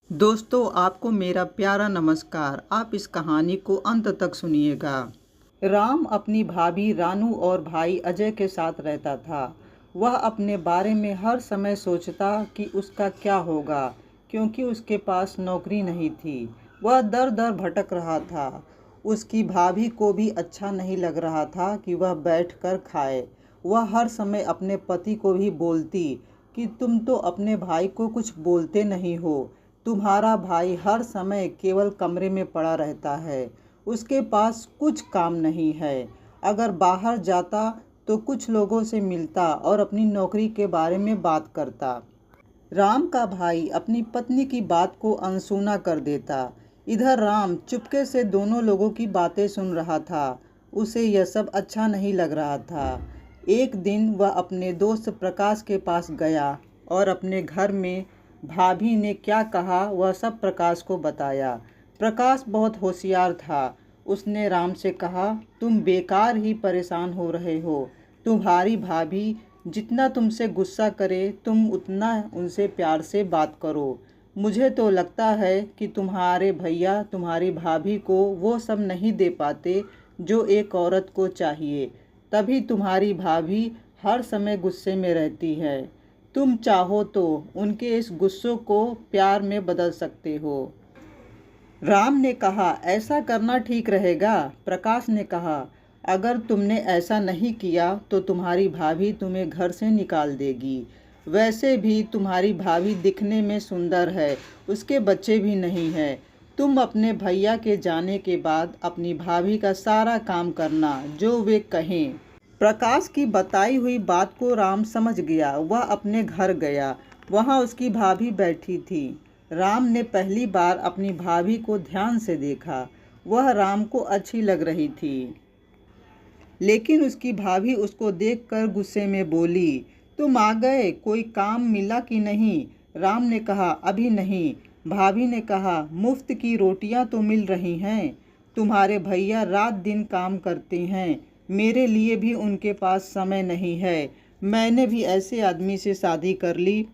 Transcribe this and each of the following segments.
दोस्तों, आपको मेरा प्यारा नमस्कार। आप इस कहानी को अंत तक सुनिएगा। राम अपनी भाभी रानू और भाई अजय के साथ रहता था। वह अपने बारे में हर समय सोचता कि उसका क्या होगा, क्योंकि उसके पास नौकरी नहीं थी। वह दर दर भटक रहा था। उसकी भाभी को भी अच्छा नहीं लग रहा था कि वह बैठकर खाए। वह हर समय अपने पति को भी बोलती कि तुम तो अपने भाई को कुछ बोलते नहीं हो। तुम्हारा भाई हर समय केवल कमरे में पड़ा रहता है। उसके पास कुछ काम नहीं है। अगर बाहर जाता तो कुछ लोगों से मिलता और अपनी नौकरी के बारे में बात करता। राम का भाई अपनी पत्नी की बात को अनसुना कर देता। इधर राम चुपके से दोनों लोगों की बातें सुन रहा था। उसे यह सब अच्छा नहीं लग रहा था। एक दिन वह अपने दोस्त प्रकाश के पास गया और अपने घर में भाभी ने क्या कहा वह सब प्रकाश को बताया। प्रकाश बहुत होशियार था। उसने राम से कहा, तुम बेकार ही परेशान हो रहे हो। तुम्हारी भाभी जितना तुमसे गुस्सा करे तुम उतना उनसे प्यार से बात करो। मुझे तो लगता है कि तुम्हारे भैया तुम्हारी भाभी को वो सब नहीं दे पाते जो एक औरत को चाहिए, तभी तुम्हारी भाभी हर समय गुस्से में रहती है। तुम चाहो तो उनके इस गुस्सों को प्यार में बदल सकते हो। राम ने कहा, ऐसा करना ठीक रहेगा। प्रकाश ने कहा, अगर तुमने ऐसा नहीं किया तो तुम्हारी भाभी तुम्हें घर से निकाल देगी। वैसे भी तुम्हारी भाभी दिखने में सुंदर है, उसके बच्चे भी नहीं हैं। तुम अपने भैया के जाने के बाद अपनी भाभी का सारा काम करना जो वे कहें। प्रकाश की बताई हुई बात को राम समझ गया। वह अपने घर गया। वहाँ उसकी भाभी बैठी थी। राम ने पहली बार अपनी भाभी को ध्यान से देखा। वह राम को अच्छी लग रही थी, लेकिन उसकी भाभी उसको देखकर गुस्से में बोली, तुम आ गए, कोई काम मिला कि नहीं? राम ने कहा, अभी नहीं। भाभी ने कहा, मुफ्त की रोटियां तो मिल रही हैं। तुम्हारे भैया रात दिन काम करते हैं, मेरे लिए भी उनके पास समय नहीं है। मैंने भी ऐसे आदमी से शादी कर ली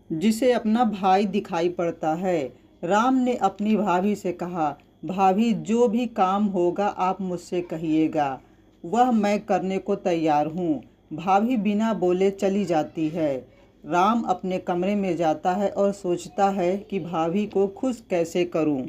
जिसे अपना भाई दिखाई पड़ता है। राम ने अपनी भाभी से कहा, भाभी जो भी काम होगा आप मुझसे कहिएगा, वह मैं करने को तैयार हूँ। भाभी बिना बोले चली जाती है। राम अपने कमरे में जाता है और सोचता है कि भाभी को खुश कैसे करूँ।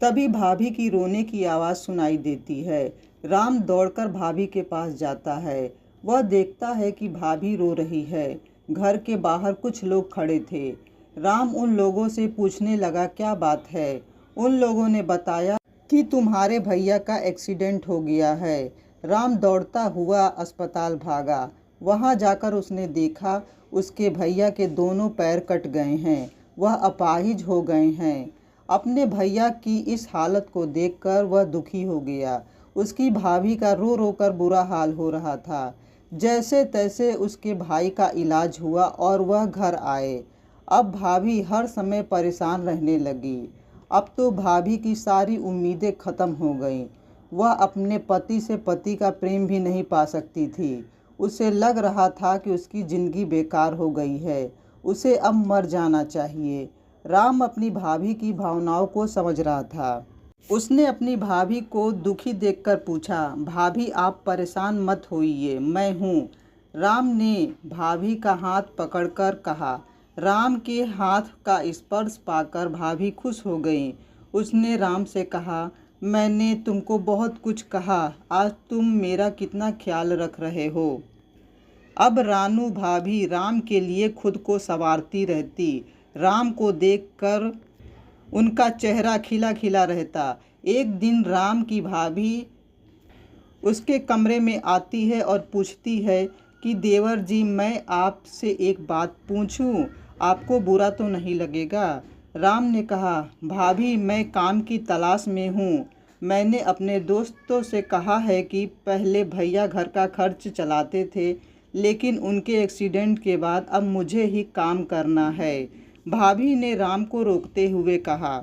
तभी भाभी की रोने की आवाज़ सुनाई देती है। राम दौड़कर भाभी के पास जाता है। वह देखता है कि भाभी रो रही है। घर के बाहर कुछ लोग खड़े थे। राम उन लोगों से पूछने लगा, क्या बात है? उन लोगों ने बताया कि तुम्हारे भैया का एक्सीडेंट हो गया है। राम दौड़ता हुआ अस्पताल भागा। वहां जाकर उसने देखा उसके भैया के दोनों पैर कट गए हैं। वह अपाहिज हो गए हैं। अपने भैया की इस हालत को देखकर वह दुखी हो गया। उसकी भाभी का रो रो कर बुरा हाल हो रहा था। जैसे तैसे उसके भाई का इलाज हुआ और वह घर आए। अब भाभी हर समय परेशान रहने लगी। अब तो भाभी की सारी उम्मीदें खत्म हो गईं। वह अपने पति से पति का प्रेम भी नहीं पा सकती थी। उसे लग रहा था कि उसकी जिंदगी बेकार हो गई है। उसे अब मर जाना चाहिए। राम अपनी भाभी की भावनाओं को समझ रहा था। उसने अपनी भाभी को दुखी देखकर पूछा, भाभी आप परेशान मत होइए, मैं हूँ। राम ने भाभी का हाथ पकड़कर कहा। राम के हाथ का स्पर्श पाकर भाभी खुश हो गई। उसने राम से कहा, मैंने तुमको बहुत कुछ कहा, आज तुम मेरा कितना ख्याल रख रहे हो। अब रानू भाभी राम के लिए खुद को संवारती रहती। राम को देखकर उनका चेहरा खिला खिला रहता। एक दिन राम की भाभी उसके कमरे में आती है और पूछती है कि देवर जी, मैं आपसे एक बात पूछूं, आपको बुरा तो नहीं लगेगा? राम ने कहा, भाभी मैं काम की तलाश में हूँ। मैंने अपने दोस्तों से कहा है कि पहले भैया घर का खर्च चलाते थे, लेकिन उनके एक्सीडेंट के बाद अब मुझे ही काम करना है। भाभी ने राम को रोकते हुए कहा,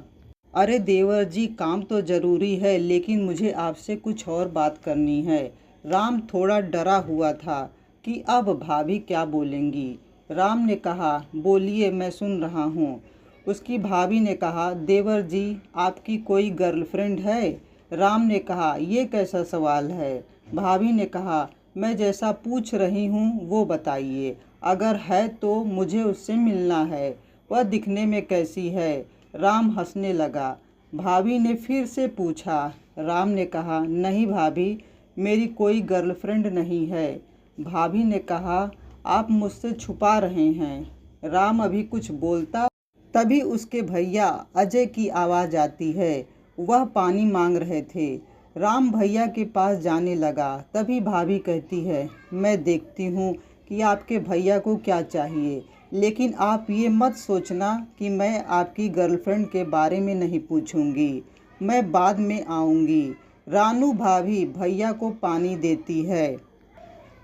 अरे देवर जी, काम तो ज़रूरी है, लेकिन मुझे आपसे कुछ और बात करनी है। राम थोड़ा डरा हुआ था कि अब भाभी क्या बोलेंगी। राम ने कहा, बोलिए, मैं सुन रहा हूँ। उसकी भाभी ने कहा, देवर जी, आपकी कोई गर्लफ्रेंड है? राम ने कहा, ये कैसा सवाल है? भाभी ने कहा, मैं जैसा पूछ रही हूँ वो बताइए। अगर है तो मुझे उससे मिलना है। वह दिखने में कैसी है? राम हंसने लगा। भाभी ने फिर से पूछा। राम ने कहा, नहीं भाभी, मेरी कोई गर्लफ्रेंड नहीं है। भाभी ने कहा, आप मुझसे छुपा रहे हैं। राम अभी कुछ बोलता तभी उसके भैया अजय की आवाज़ आती है। वह पानी मांग रहे थे। राम भैया के पास जाने लगा। तभी भाभी कहती है, मैं देखती हूँ कि आपके भैया को क्या चाहिए, लेकिन आप ये मत सोचना कि मैं आपकी गर्लफ्रेंड के बारे में नहीं पूछूंगी। मैं बाद में आऊँगी। रानू भाभी भैया को पानी देती है।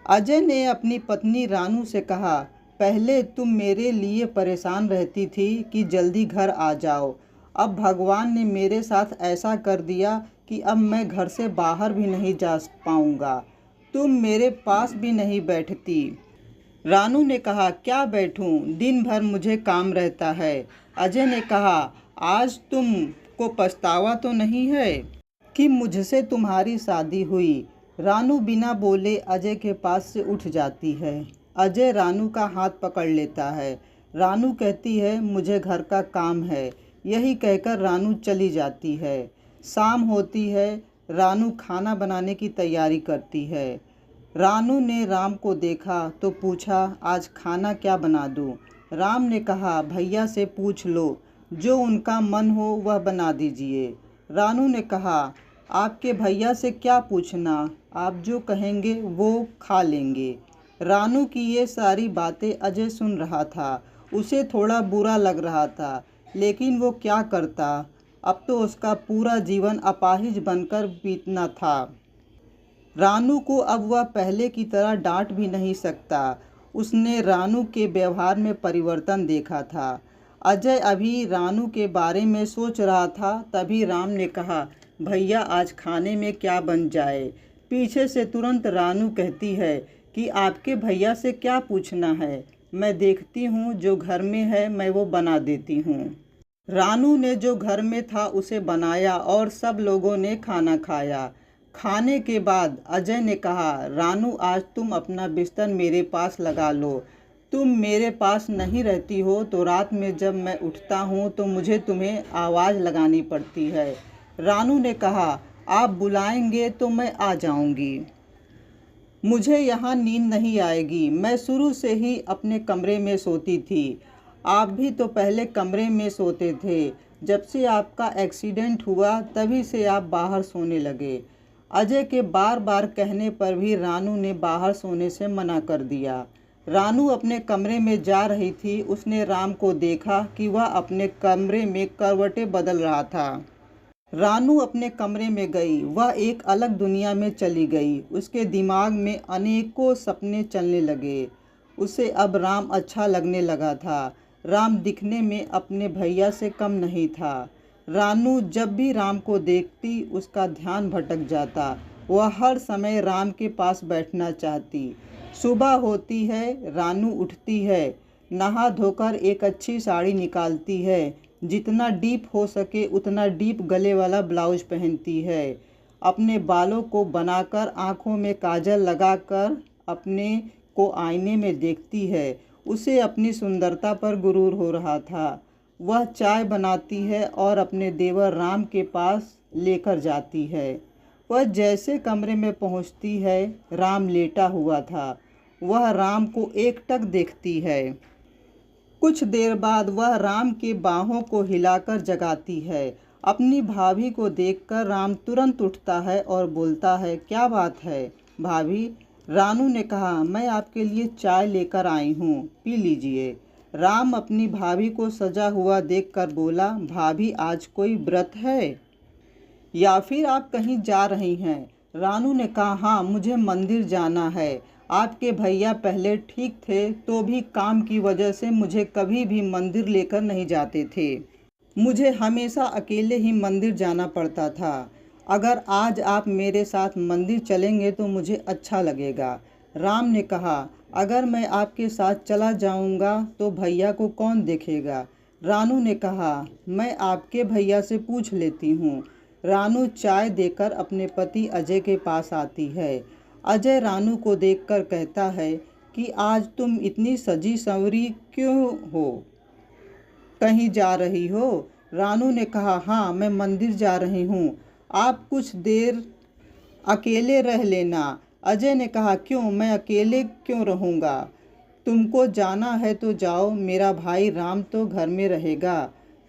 अजय ने अपनी पत्नी रानू से कहा, पहले तुम मेरे लिए परेशान रहती थी कि जल्दी घर आ जाओ। अब भगवान ने मेरे साथ ऐसा कर दिया कि अब मैं घर से बाहर भी नहीं जा पाऊँगा। तुम मेरे पास भी नहीं बैठती। रानू ने कहा, क्या बैठूं? दिन भर मुझे काम रहता है। अजय ने कहा, आज तुमको पछतावा तो नहीं है कि मुझसे तुम्हारी शादी हुई? रानू बिना बोले अजय के पास से उठ जाती है। अजय रानू का हाथ पकड़ लेता है। रानू कहती है, मुझे घर का काम है। यही कहकर रानू चली जाती है। शाम होती है। रानू खाना बनाने की तैयारी करती है। रानू ने राम को देखा तो पूछा, आज खाना क्या बना दूं? राम ने कहा, भैया से पूछ लो, जो उनका मन हो वह बना दीजिए। रानू ने कहा, आपके भैया से क्या पूछना, आप जो कहेंगे वो खा लेंगे। रानू की ये सारी बातें अजय सुन रहा था। उसे थोड़ा बुरा लग रहा था, लेकिन वो क्या करता। अब तो उसका पूरा जीवन अपाहिज बनकर बीतना था। रानू को अब वह पहले की तरह डांट भी नहीं सकता। उसने रानू के व्यवहार में परिवर्तन देखा था। अजय अभी रानू के बारे में सोच रहा था, तभी राम ने कहा, भैया आज खाने में क्या बन जाए? पीछे से तुरंत रानू कहती है कि आपके भैया से क्या पूछना है, मैं देखती हूँ जो घर में है मैं वो बना देती हूँ। रानू ने जो घर में था उसे बनाया और सब लोगों ने खाना खाया। खाने के बाद अजय ने कहा, रानू आज तुम अपना बिस्तर मेरे पास लगा लो। तुम मेरे पास नहीं रहती हो तो रात में जब मैं उठता हूँ तो मुझे तुम्हें आवाज़ लगानी पड़ती है। रानू ने कहा, आप बुलाएंगे तो मैं आ जाऊँगी। मुझे यहाँ नींद नहीं आएगी। मैं शुरू से ही अपने कमरे में सोती थी। आप भी तो पहले कमरे में सोते थे। जब से आपका एक्सीडेंट हुआ तभी से आप बाहर सोने लगे। अजय के बार बार कहने पर भी रानू ने बाहर सोने से मना कर दिया। रानू अपने कमरे में जा रही थी। उसने राम को देखा कि वह अपने कमरे में करवटें बदल रहा था। रानू अपने कमरे में गई। वह एक अलग दुनिया में चली गई। उसके दिमाग में अनेकों सपने चलने लगे। उसे अब राम अच्छा लगने लगा था। राम दिखने में अपने भैया से कम नहीं था। रानू जब भी राम को देखती उसका ध्यान भटक जाता। वह हर समय राम के पास बैठना चाहती। सुबह होती है, रानू उठती है, नहा धोकर एक अच्छी साड़ी निकालती है, जितना डीप हो सके उतना डीप गले वाला ब्लाउज पहनती है, अपने बालों को बनाकर आँखों में काजल लगाकर अपने को आईने में देखती है। उसे अपनी सुंदरता पर गुरूर हो रहा था। वह चाय बनाती है और अपने देवर राम के पास लेकर जाती है। वह जैसे कमरे में पहुंचती है, राम लेटा हुआ था। वह राम को एकटक देखती है। कुछ देर बाद वह राम के बाहों को हिलाकर जगाती है। अपनी भाभी को देखकर राम तुरंत उठता है और बोलता है, क्या बात है भाभी? रानू ने कहा, मैं आपके लिए चाय लेकर आई हूँ, पी लीजिए। राम अपनी भाभी को सजा हुआ देखकर बोला, भाभी आज कोई व्रत है या फिर आप कहीं जा रही हैं? रानू ने कहा, हाँ मुझे मंदिर जाना है। आपके भैया पहले ठीक थे तो भी काम की वजह से मुझे कभी भी मंदिर लेकर नहीं जाते थे। मुझे हमेशा अकेले ही मंदिर जाना पड़ता था। अगर आज आप मेरे साथ मंदिर चलेंगे तो मुझे अच्छा लगेगा। राम ने कहा, अगर मैं आपके साथ चला जाऊंगा तो भैया को कौन देखेगा? रानू ने कहा, मैं आपके भैया से पूछ लेती हूँ। रानू चाय देकर अपने पति अजय के पास आती है। अजय रानू को देखकर कहता है कि आज तुम इतनी सजी संवरी क्यों हो? कहीं जा रही हो? रानू ने कहा, हाँ, मैं मंदिर जा रही हूँ। आप कुछ देर अकेले रह लेना। अजय ने कहा, क्यों? मैं अकेले क्यों रहूँगा? तुमको जाना है तो जाओ, मेरा भाई राम तो घर में रहेगा।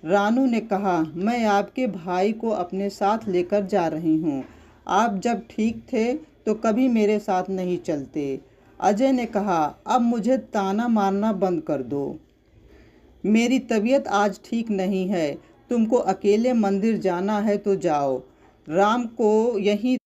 रानू ने कहा, मैं आपके भाई को अपने साथ लेकर जा रही हूँ। आप जब ठीक थे तो कभी मेरे साथ नहीं चलते। अजय ने कहा, अब मुझे ताना मारना बंद कर दो। मेरी तबीयत आज ठीक नहीं है। तुमको अकेले मंदिर जाना है तो जाओ, राम को यहीं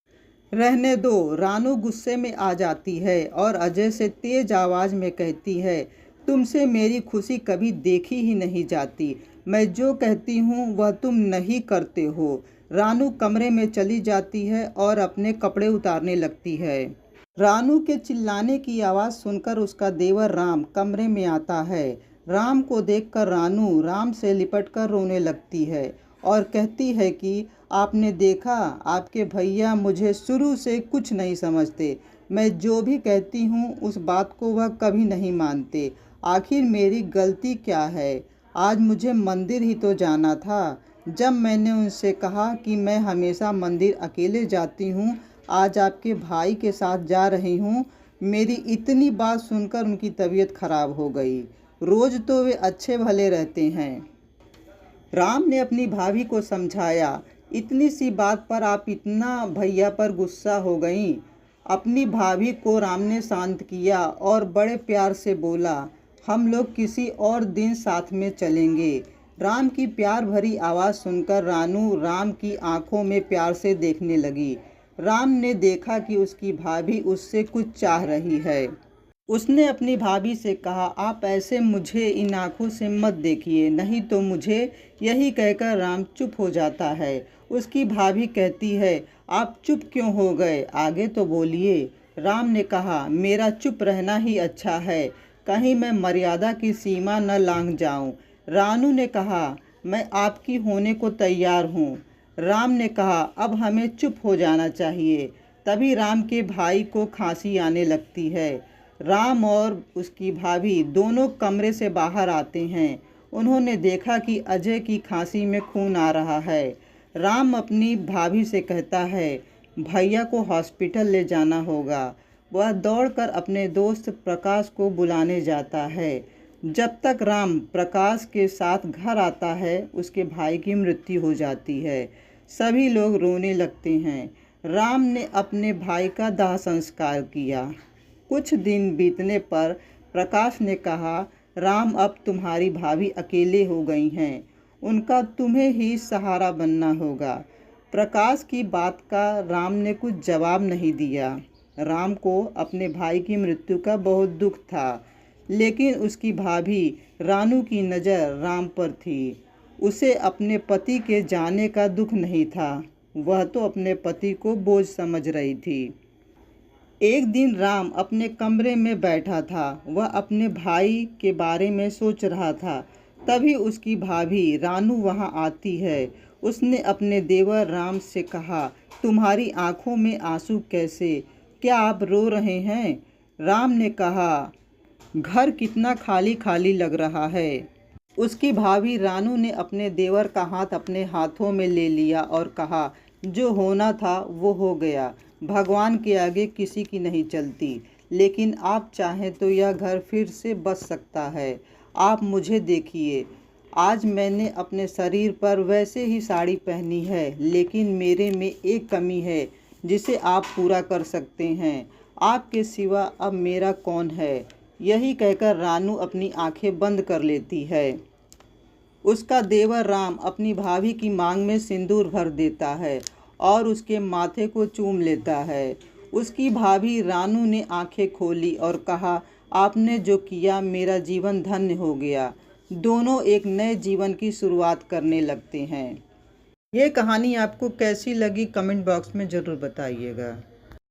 रहने दो। रानू गुस्से में आ जाती है और अजय से तेज आवाज़ में कहती है, तुमसे मेरी खुशी कभी देखी ही नहीं जाती। मैं जो कहती हूँ वह तुम नहीं करते हो। रानू कमरे में चली जाती है और अपने कपड़े उतारने लगती है। रानू के चिल्लाने की आवाज़ सुनकर उसका देवर राम कमरे में आता है। राम को देखकर रानू राम से लिपटकर रोने लगती है और कहती है कि आपने देखा, आपके भैया मुझे शुरू से कुछ नहीं समझते। मैं जो भी कहती हूँ उस बात को वह कभी नहीं मानते। आखिर मेरी गलती क्या है? आज मुझे मंदिर ही तो जाना था। जब मैंने उनसे कहा कि मैं हमेशा मंदिर अकेले जाती हूँ, आज आपके भाई के साथ जा रही हूँ, मेरी इतनी बात सुनकर उनकी तबीयत खराब हो गई। रोज़ तो वे अच्छे भले रहते हैं। राम ने अपनी भाभी को समझाया, इतनी सी बात पर आप इतना भैया पर गुस्सा हो गईं। अपनी भाभी को राम ने शांत किया और बड़े प्यार से बोला, हम लोग किसी और दिन साथ में चलेंगे। राम की प्यार भरी आवाज़ सुनकर रानू राम की आंखों में प्यार से देखने लगी। राम ने देखा कि उसकी भाभी उससे कुछ चाह रही है। उसने अपनी भाभी से कहा, आप ऐसे मुझे इन आँखों से मत देखिए, नहीं तो मुझे। यही कहकर राम चुप हो जाता है। उसकी भाभी कहती है, आप चुप क्यों हो गए? आगे तो बोलिए। राम ने कहा, मेरा चुप रहना ही अच्छा है, कहीं मैं मर्यादा की सीमा न लांघ जाऊं। रानू ने कहा, मैं आपकी होने को तैयार हूँ। राम ने कहा, अब हमें चुप हो जाना चाहिए। तभी राम के भाई को खांसी आने लगती है। राम और उसकी भाभी दोनों कमरे से बाहर आते हैं। उन्होंने देखा कि अजय की खांसी में खून आ रहा है। राम अपनी भाभी से कहता है, भैया को हॉस्पिटल ले जाना होगा। वह दौड़कर अपने दोस्त प्रकाश को बुलाने जाता है। जब तक राम प्रकाश के साथ घर आता है, उसके भाई की मृत्यु हो जाती है। सभी लोग रोने लगते हैं। राम ने अपने भाई का दाह संस्कार किया। कुछ दिन बीतने पर प्रकाश ने कहा, राम, अब तुम्हारी भाभी अकेले हो गई हैं, उनका तुम्हें ही सहारा बनना होगा। प्रकाश की बात का राम ने कुछ जवाब नहीं दिया। राम को अपने भाई की मृत्यु का बहुत दुख था, लेकिन उसकी भाभी रानू की नज़र राम पर थी। उसे अपने पति के जाने का दुख नहीं था, वह तो अपने पति को बोझ समझ रही थी। एक दिन राम अपने कमरे में बैठा था। वह अपने भाई के बारे में सोच रहा था। तभी उसकी भाभी रानू वहां आती है। उसने अपने देवर राम से कहा, तुम्हारी आंखों में आंसू कैसे? क्या आप रो रहे हैं? राम ने कहा, घर कितना खाली खाली लग रहा है। उसकी भाभी रानू ने अपने देवर का हाथ अपने हाथों में ले लिया और कहा, जो होना था वो हो गया। भगवान के आगे किसी की नहीं चलती, लेकिन आप चाहें तो यह घर फिर से बस सकता है। आप मुझे देखिए, आज मैंने अपने शरीर पर वैसे ही साड़ी पहनी है, लेकिन मेरे में एक कमी है जिसे आप पूरा कर सकते हैं। आपके सिवा अब मेरा कौन है? यही कहकर रानू अपनी आंखें बंद कर लेती है। उसका देवर राम अपनी भाभी की मांग में सिंदूर भर देता है और उसके माथे को चूम लेता है। उसकी भाभी रानू ने आंखें खोली और कहा, आपने जो किया, मेरा जीवन धन्य हो गया। दोनों एक नए जीवन की शुरुआत करने लगते हैं। ये कहानी आपको कैसी लगी कमेंट बॉक्स में ज़रूर बताइएगा।